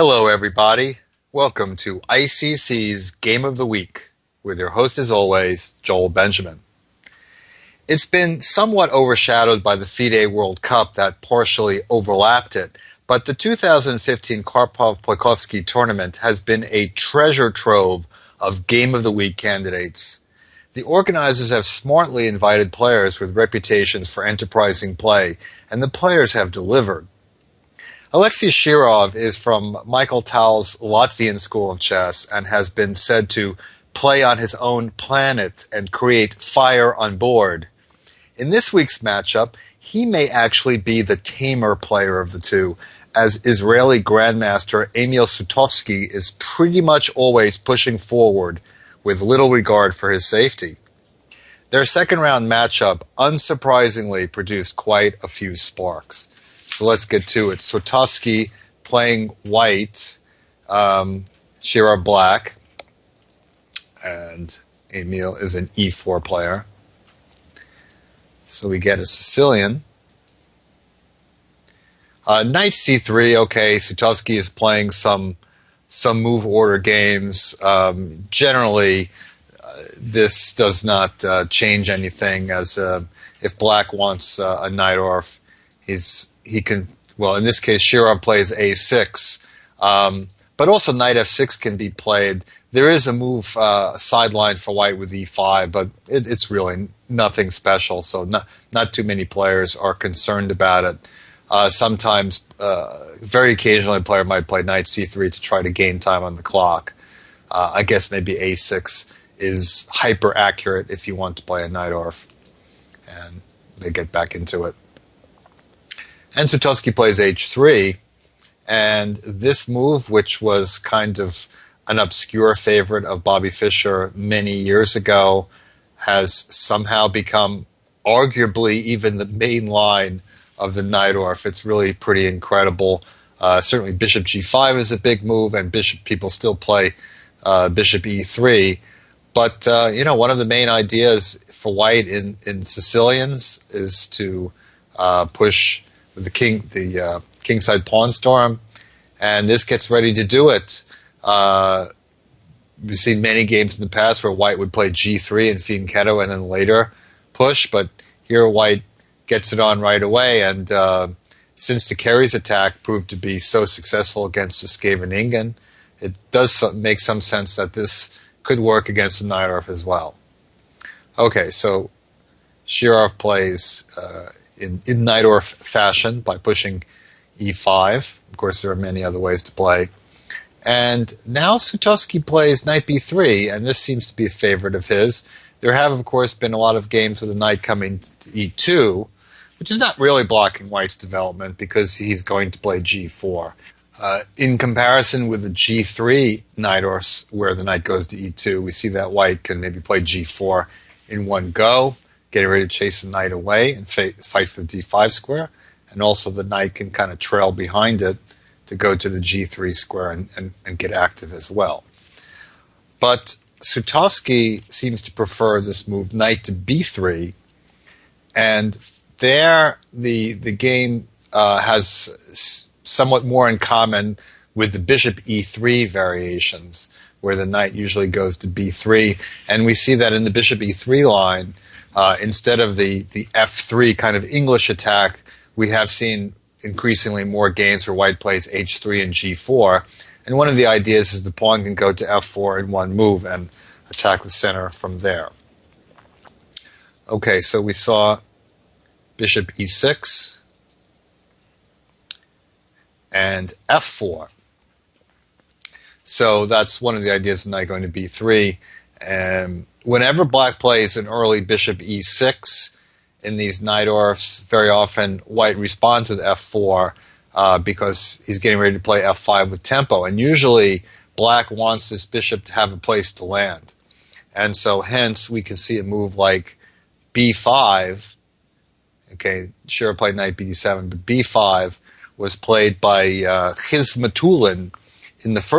Hello, everybody. Welcome to ICC's Game of the Week, with your host, as always, Joel Benjamin. It's been somewhat overshadowed by the FIDE World Cup that partially overlapped it, but the 2015 Karpov Poikovsky tournament has been a treasure trove of Game of the Week candidates. The organizers have smartly invited players with reputations for enterprising play, and the players have delivered. Alexey Shirov is from Mikhail's Latvian school of chess and has been said to play on his own planet and create fire on board. In this week's matchup, he may actually be the tamer player of the two, as Israeli grandmaster Emil Sutovsky is pretty much always pushing forward with little regard for his safety. Their second-round matchup, unsurprisingly, produced quite a few sparks. So let's get to it. Sutovsky playing white, Shirov black, and Emil is an e4 player. So we get a Sicilian. Knight c3, okay, Sutovsky is playing some move order games. Generally, this does not change anything, as if black wants a knight off, he can, well, in this case, Shirov plays a6, but also knight f6 can be played. There is a move sideline for white with e5, but it's really nothing special, so not too many players are concerned about it. Sometimes, very occasionally, a player might play knight c3 to try to gain time on the clock. I guess maybe a6 is hyper accurate if you want to play a knight off, and they get back into it. And Sutovsky plays h3, and this move, which was kind of an obscure favorite of Bobby Fischer many years ago, has somehow become arguably even the main line of the knight off. It's really pretty incredible. Certainly bishop g5 is a big move, and people still play bishop e3. But one of the main ideas for white in Sicilians is to push the kingside pawn storm, and this gets ready to do it. We've seen many games in the past where white would play g3 and fianchetto and then later push, but here white gets it on right away, and since the Carey's attack proved to be so successful against the Scheveningen, it does make some sense that this could work against the knight off as well. Okay, so Shirov plays in knight off fashion by pushing e5. Of course, there are many other ways to play. And now Sutovsky plays knight b3, and this seems to be a favorite of his. There have, of course, been a lot of games with the knight coming to e2, which is not really blocking white's development because he's going to play g4. In comparison with the g3 knight offs, where the knight goes to e2, we see that white can maybe play g4 in one go, getting ready to chase the knight away and fight for the d5 square, and also the knight can kind of trail behind it to go to the g3 square and get active as well. But Sutovsky seems to prefer this move knight to b3, and there the game has somewhat more in common with the bishop e3 variations, where the knight usually goes to b3, and we see that in the bishop e3 line, instead of the f3 kind of English attack, we have seen increasingly more games where white plays h3 and g4, and one of the ideas is the pawn can go to f4 in one move and attack the center from there. Okay, so we saw bishop e6 and f4. So that's one of the ideas of knight going to b3. And whenever black plays an early bishop e6 in these knight offs, very often white responds with f4 because he's getting ready to play f5 with tempo. And usually black wants this bishop to have a place to land. And so hence we can see a move like b5. Okay, Shirov played knight b7, but b5 was played by Hizmatulin in the first